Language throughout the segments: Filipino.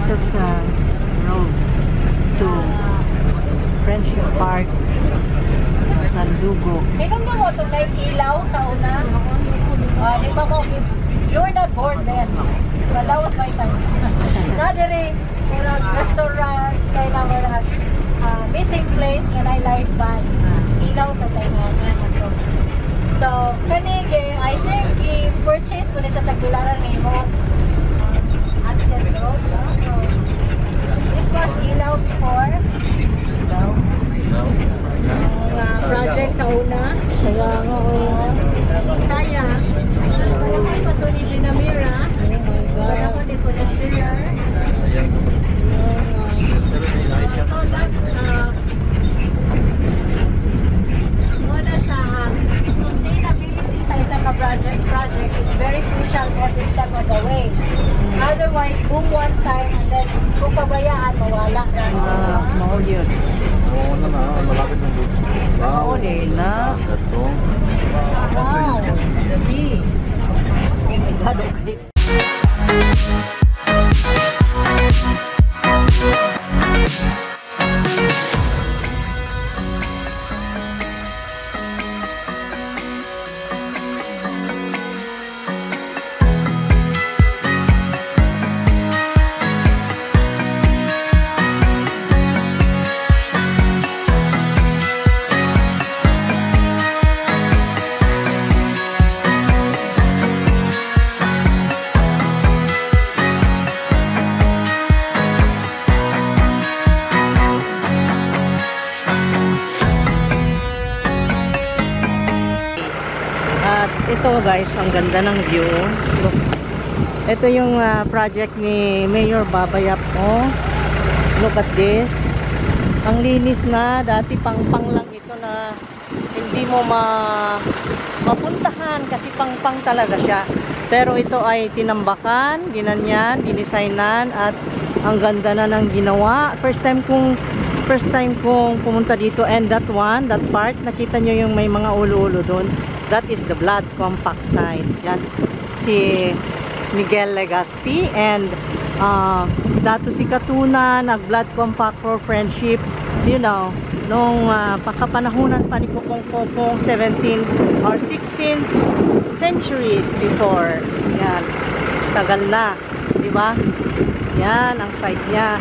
pesos road to Friendship Park, San Dugo. Minum mo ito na ilaw sa una. Di ba mo, you're not bored then. Wala was my time. Nadiri, restaurant, kaya na meeting place, kanay live band. Ilaw to tayo nga ito. So, kanige, I think i-purchase mo na sa Tagbilaran ngayon. Access road. So, this was ilaw before. Project sa una. Kaya nga, Saya. Wala ko pa ito ni Binamira. Wala ko din po na share. So that's muna siya. Sustainability sa isang project is very crucial every step of the way. Otherwise, boom one time and then kung pabayaan, mawala. mahal yun. Oo na, malapit ng dito. Oo, nila. Ito. Wow. See. Oh my God, okay. Ito guys, ang ganda ng view. Look. Ito yung project ni Mayor Babayap. Oh. Look at this. Ang linis na. Dati pang-pang lang ito na hindi mo mapuntahan kasi pang-pang talaga siya. Pero ito ay tinambakan, ginanyan, dinisignan at ang ganda na ng ginawa. First time kong pumunta dito, and that part, nakita nyo yung may mga ulo-ulo doon. That is the blood compact site. Yan. Si Miguel Legaspi and Dato si Katuna, nag-blood compact for friendship. You know, nung pakapanahunan pa ni Kokong 17 or 16 centuries before. Yan. Tagal na. Diba? Yan, ang site niya.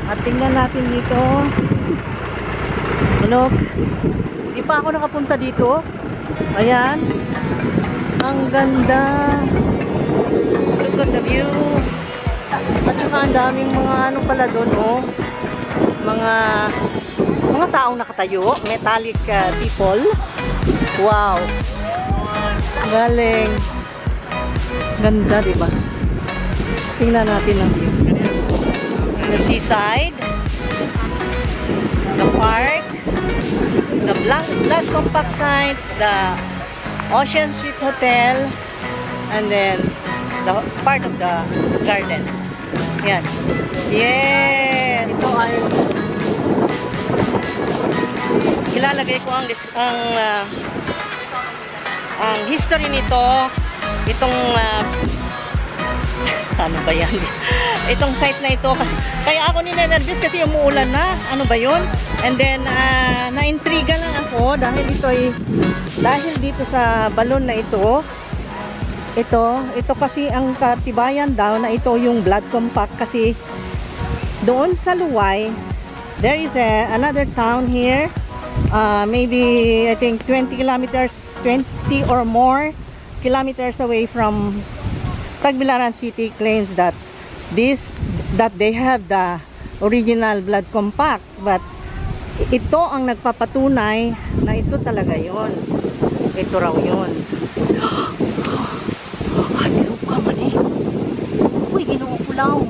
At tingnan natin dito. Look. Di pa ako nakapunta dito. Ayan. Ang ganda. Look at the view. At saka ang daming mga ano pala doon, oh. Mga taong nakatayo. Metallic people. Wow. Galing. Ganda, diba? Tingnan natin ang view. The seaside, the park, the blood compact site, the Ocean Suite Hotel, and then the part of the garden. Yan. Yes! Ito ay ilalagay ko ang history nito. Itong ano ba yan? Itong site na ito kasi kaya ako ninenervous kasi umuulan na. Ano ba yun? And then na-intriga lang ako dahil dahil dito sa balon na ito kasi ang katibayan daw na ito yung blood compact kasi doon sa Luway there is another town here, maybe I think 20 or more kilometers away from Tagbilaran City, claims that they have the original blood compact, but ito ang nagpapatunay na ito talaga yon. Ito raw yon. Ano ka man eh? Uy, ginoo ko lang.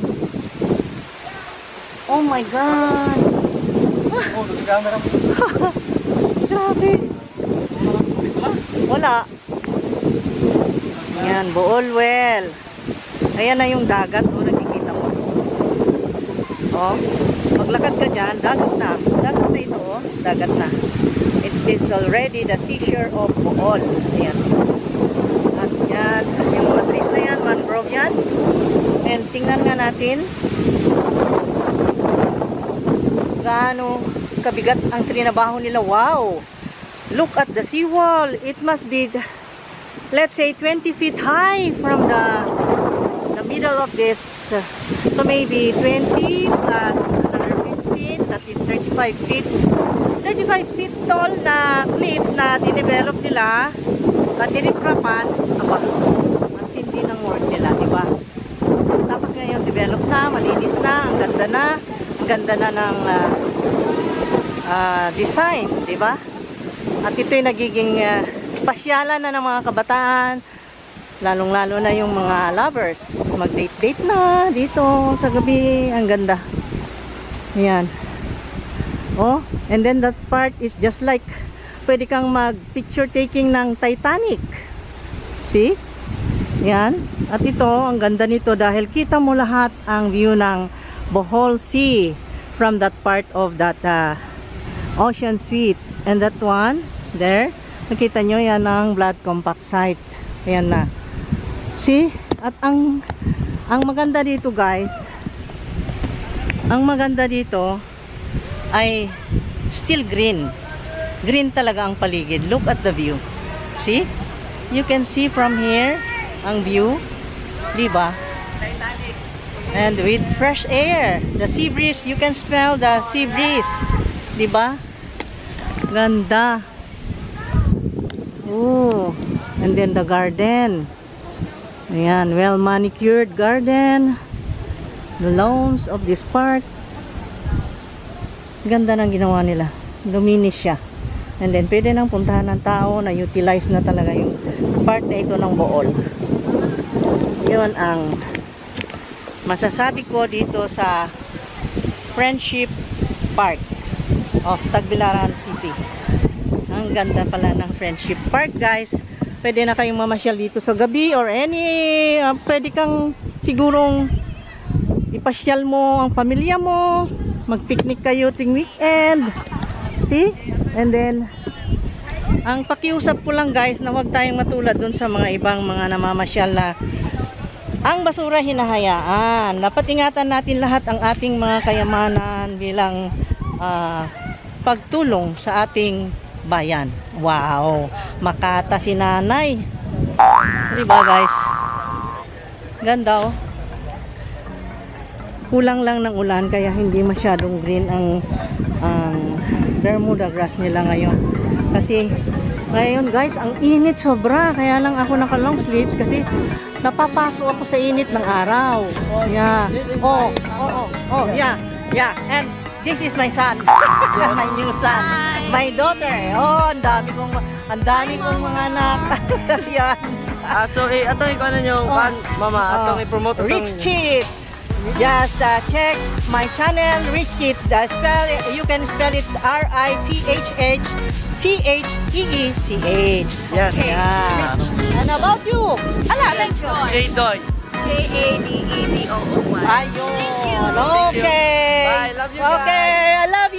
Oh my God. Oh, camera. Grabe. Wala. Ayan, Boolwell. Ayan na yung dagat. O, nakikita mo. O, maglakad ka dyan, dagat na. Dagat na ito, o. Dagat na. It's already the seashore of Bohol. Ayan. At yan, yung mga trees na yan, mangrove yan. And tingnan nga natin gaano kabigat ang trinabaho nila. Wow! Look at the seawall. It must be, let's say, 20 feet high from the middle of this. So maybe 20 plus another 15, that is 35 feet. 35 feet tall na cliff na dinevelop nila at dinitrapan. Aba, matindi ng work nila, diba? Tapos ngayon develop na, malinis na, ang ganda na ng design, diba? At ito'y nagiging pasyalan na ng mga kabataan, lalong-lalo na yung mga lovers. Mag-date-date na dito sa gabi. Ang ganda. Ayan. Oh, and then that part is just like pwede kang mag-picture taking ng Titanic. See? Ayan. At ito, ang ganda nito dahil kita mo lahat ang view ng Bohol Sea from that part of that ocean suite. And that one, there, nakita nyo yan ang blood compact site. Ayan na. See? At ang maganda dito, guys, ang maganda dito ay still green. Green talaga ang paligid. Look at the view. See? You can see from here ang view. Diba? And with fresh air, the sea breeze, you can smell the sea breeze. Diba? Ganda. Oh, and then the garden. Ayan, well manicured garden. The lawns of this park. Ganda ng ginawa nila. Luminis siya. And then pwede nang puntahan ng tao na utilize na talaga yung part na ito ng Bohol. Yun ang masasabi ko dito sa Friendship Park of Tagbilaran City. Ang ganda pala ng Friendship Park, guys. Pwede na kayong mamasyal dito sa gabi or any pwede kang sigurong ipasyal mo ang pamilya mo, mag-picnic kayo ting weekend. See? And then ang pakiusap ko lang, guys, na huwag tayong matulad dun sa mga ibang mga namamasyal na ang basura hinahayaan. Dapat ingatan natin lahat ang ating mga kayamanan bilang pagtulong sa ating bayan. Wow! Makata si nanay. Diba, guys? Ganda, oh. Kulang lang ng ulan kaya hindi masyadong green ang Bermuda grass nila ngayon. Kasi ngayon, guys, ang init sobra. Kaya lang ako naka long sleeves kasi napapaso ako sa init ng araw. Yeah. Oh, yeah. And this is my son. My new son. My daughter. Oh, ang dami kong mga anak. Yan. So, atong ikaw na nyo, mama, atong i-promote itong Rich Kids. Just check my channel, Rich Kids. You can spell it R-I-C-H-H-C-H-E-E-C-H. Yes. Yeah. And about you? Ala, mention. J-Doy. J-A-D-E-D-O-O-Y. Ayun. Okay. Bye. Love you, guys. Okay. I love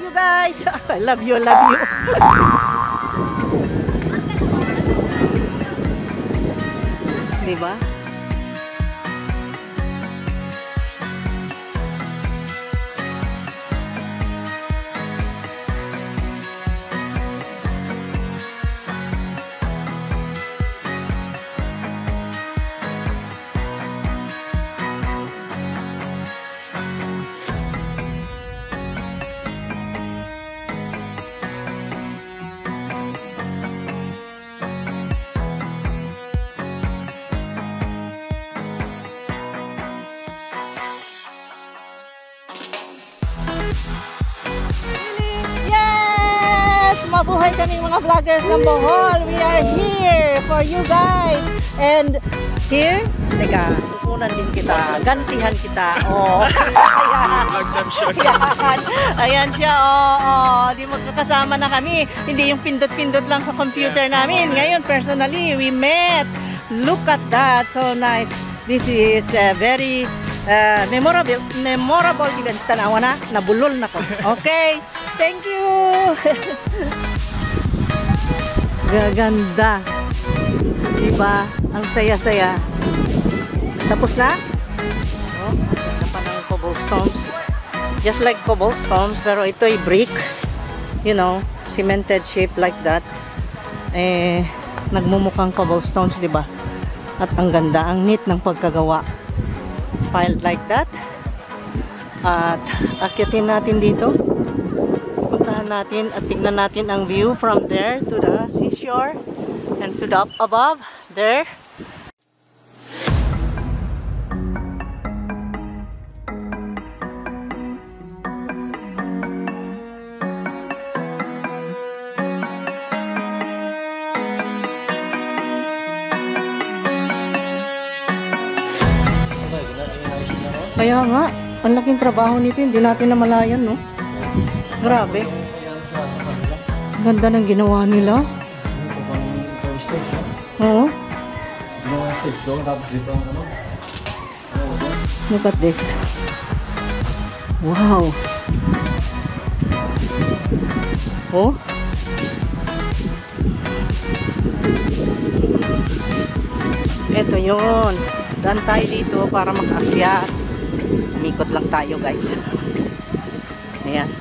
you guys. I love you. Diba? Mabuhay kaming mga vloggers ng Bohol. We are here for you guys. And here, teka, tukunan din kita. Gantihan kita. Oh. Ayan siya. Oh. Di magkakasama na kami. Hindi yung pindot-pindot lang sa computer namin. Ngayon, personally, we met. Look at that. So nice. This is very memorable event. Tanawa na. Nabulol na ko. Okay. Thank you. Gaganda. Diba? Ang saya-saya. Tapos na? Oh, ganda pa ng cobblestones. Just like cobblestones, pero ito ay brick. You know, cemented shape like that. Eh, nagmumukhang cobblestones, di ba? At ang ganda, ang neat ng pagkagawa. Piled like that. At akyatin natin dito. Puntahan natin at tignan natin ang view from there to the seashore and to the up above there. Kaya nga, ang laking trabaho nito, hindi natin namalayan, no? Grabe. Ganda ng ginawa nila. Oo. Look at this. Wow. Oh. Ito yun. Daan tayo dito para makaakyat. Umikot lang tayo, guys. Ayan.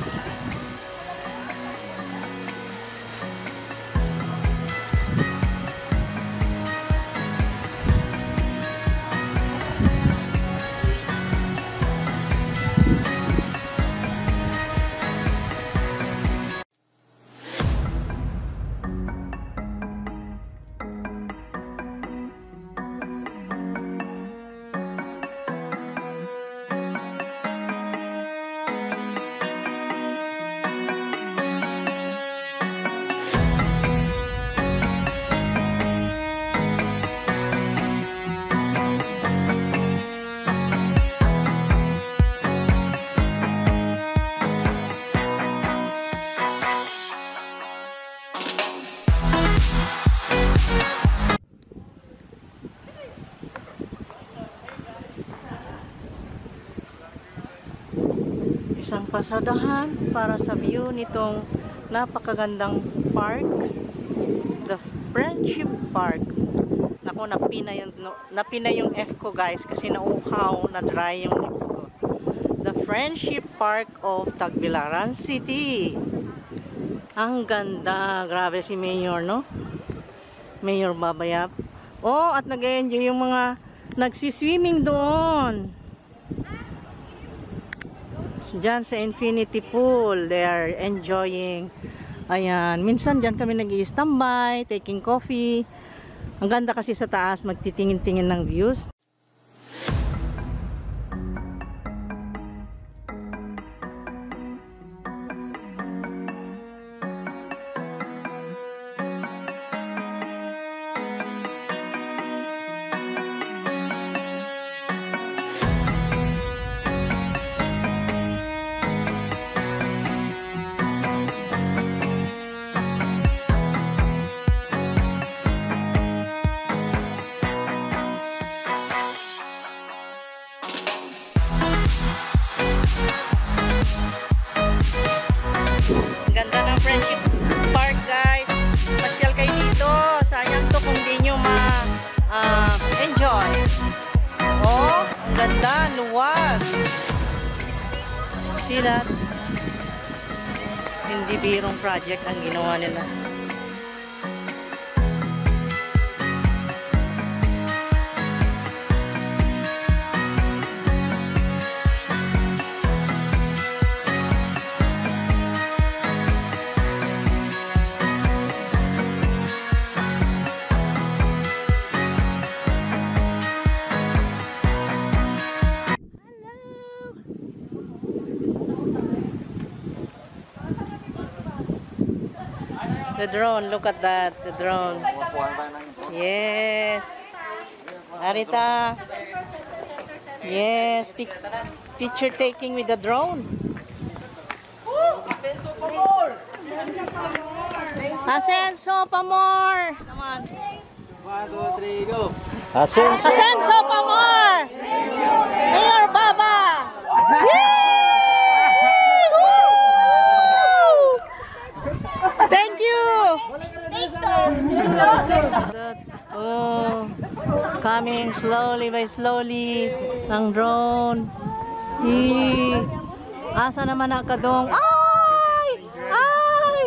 Isang pasadahan para sa view nitong napakagandang park, the Friendship Park. Naku, napina yung F ko, guys, kasi nauhaw, na dry yung lips ko. The Friendship Park of Tagbilaran City. Ang ganda, grabe si Mayor, no? Mayor Babayap. Oh, at nag-enjoy yung mga nagsiswimming doon. Diyan sa Infinity Pool, they are enjoying. Ayan, minsan diyan kami nag-i-standby, taking coffee. Ang ganda kasi sa taas, magtitingin-tingin ng views. Ganda ng Friendship Park, guys. Pasyal kayo dito. Sayang to kung di nyo ma-enjoy. Oh, ang ganda, luwas. See that? Hindi birong project ang ginawa nila. The drone, look at that, the drone. Yes. Arita. Yes, picture taking with the drone. Ascenso pa more. Come on. 1, 2, 3, go. Ascenso pa more. Mayor Baba. Thank you. Oh, coming slowly by slowly ang drone. Asa naman na kadong? Ay! Ay!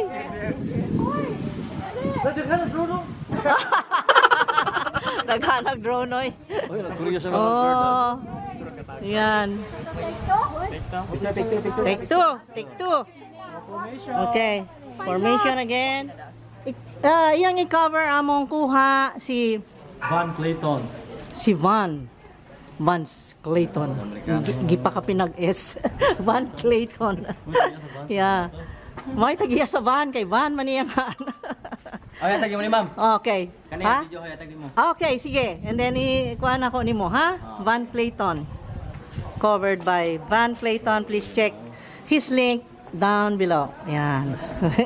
Naghanag drone oy. Oh. Yan. Take two. Take two. Okay. Formation again. Iyang i-cover among kuha si Van Clayton. Si Van Clayton. Gipa ka pinag-S. Van Clayton. Yeah. May tagiya sa Van kay Van maniyangan. Okay, tagi mo ni ma'am. Okay. Kanina video kaya tagi mo. Okay, sige. And then ikuha na ko nimo, ha? Van Clayton. Covered by Van Clayton. Please check his link down below. Yan.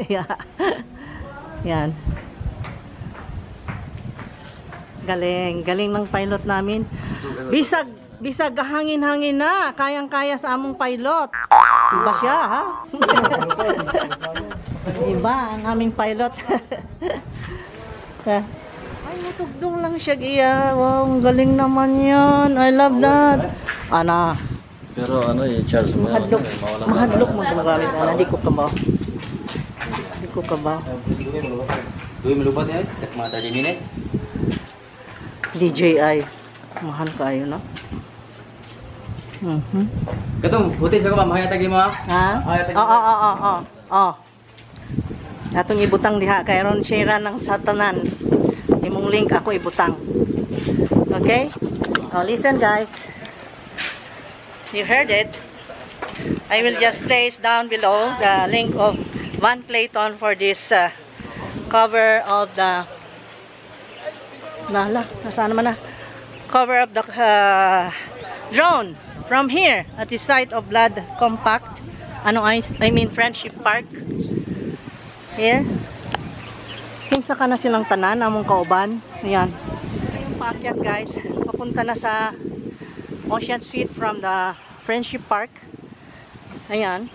Yeah. Yan. Galing. Galing ng pilot namin. Bisag hangin-hangin na. Kayang-kaya sa among pilot. Iba siya, ha? Iba ang aming pilot. Ay, matugdong lang siya, Gia. Wow, ang galing naman yan. I love that. Ana. Pero ano yung charge mo? Mahadlok mo gumagamit. Ana, di ko kabaw. Di ko kabaw. Duwi malubat yan? Mga 30 minutes? DJI. Mahal kayo, no? Katong, footage ako ma'am. Kaya tagi mo ha? Ha? Oo. Atong ibutang diha kay ron share ng satanan. Imong link ako ibutang. Okay? Oh, listen guys. You heard it. I will just place down below the link of Van Clayton for this cover of the nasaan naman na? Cover of the drone from here at the site of Blood Compact. I mean Friendship Park. Here. Kinsa ka na silang tanan, among kauban. Ayan. Yung paakyat guys, papunta na sa Ocean Suite from the Friendship Park. Ayan.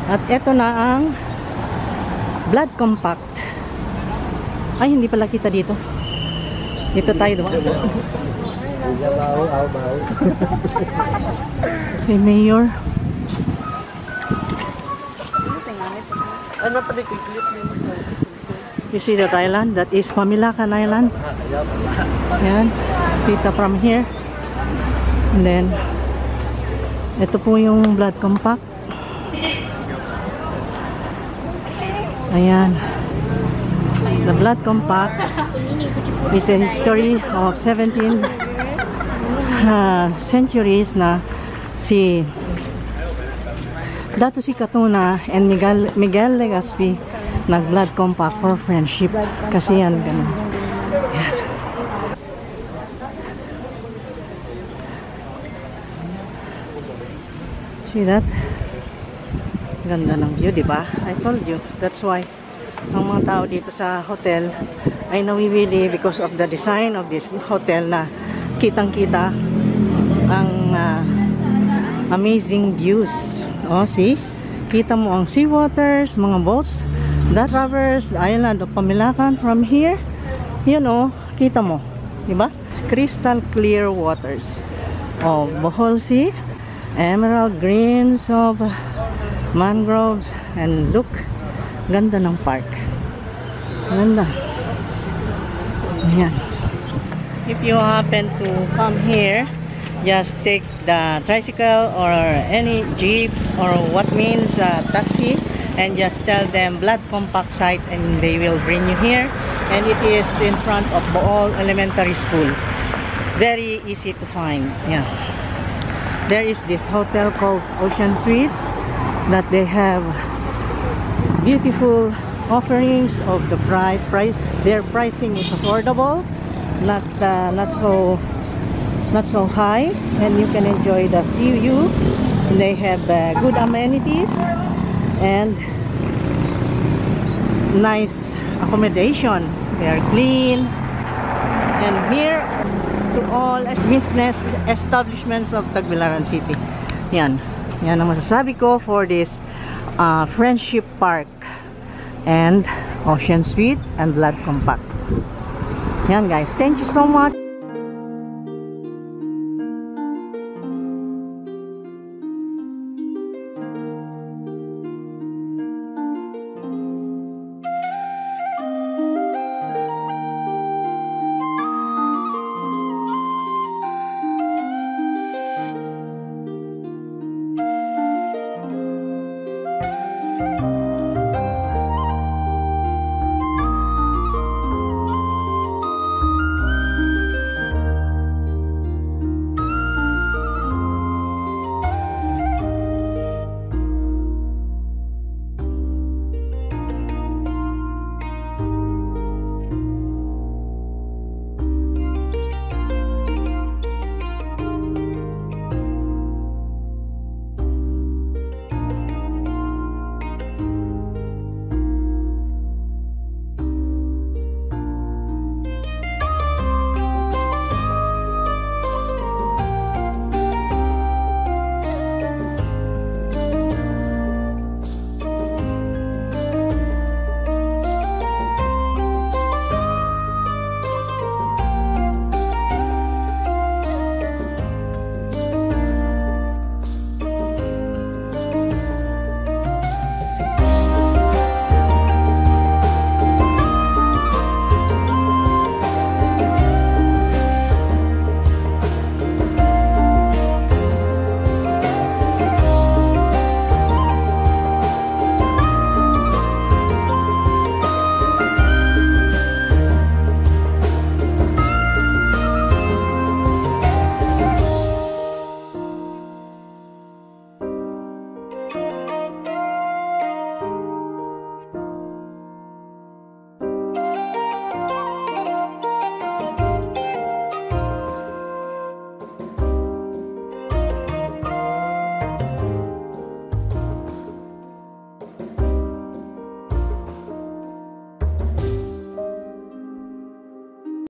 At eto na ang Blood Compact. Ay, hindi pala kita dito. Dito tayo doon. Hey, Mayor. Ano pa rin clip mo sa... You see that island? That is Pamilakan Island. Ayan. Kita from here. And then, ito po yung Blood Compact. Ayan. The Blood Compact is a history of 17 centuries na si Dato si Catuna and Miguel Legazpi nag-Blood Compact for friendship. Kasi yan, ganun. Ayan. See that? Ganda ng view, di ba? I told you. That's why ang mga tao dito sa hotel ay nawiwili because of the design of this hotel na kitang-kita ang amazing views. Oh, see? Kita mo ang sea waters, mga boats that traverse the island of Pamilakan from here. You know, kita mo. Di ba? Crystal clear waters of Bohol Sea. Emerald greens of mangroves, and look, ganda ng park. Ganda. Ayan. If you happen to come here, just take the tricycle or any jeep or what means taxi and just tell them Blood Compact site and they will bring you here, and it is in front of Bohol Elementary School. Very easy to find. Yeah. there is this hotel called Ocean Suites that they have beautiful offerings of the price. Their pricing is affordable, not so high, and you can enjoy the sea view. They have good amenities and nice accommodation. They are clean, and here to all business establishments of Tagbilaran City. Yan ang masasabi ko for this Friendship Park and Ocean Suite and Blood Compact. Yan guys, thank you so much.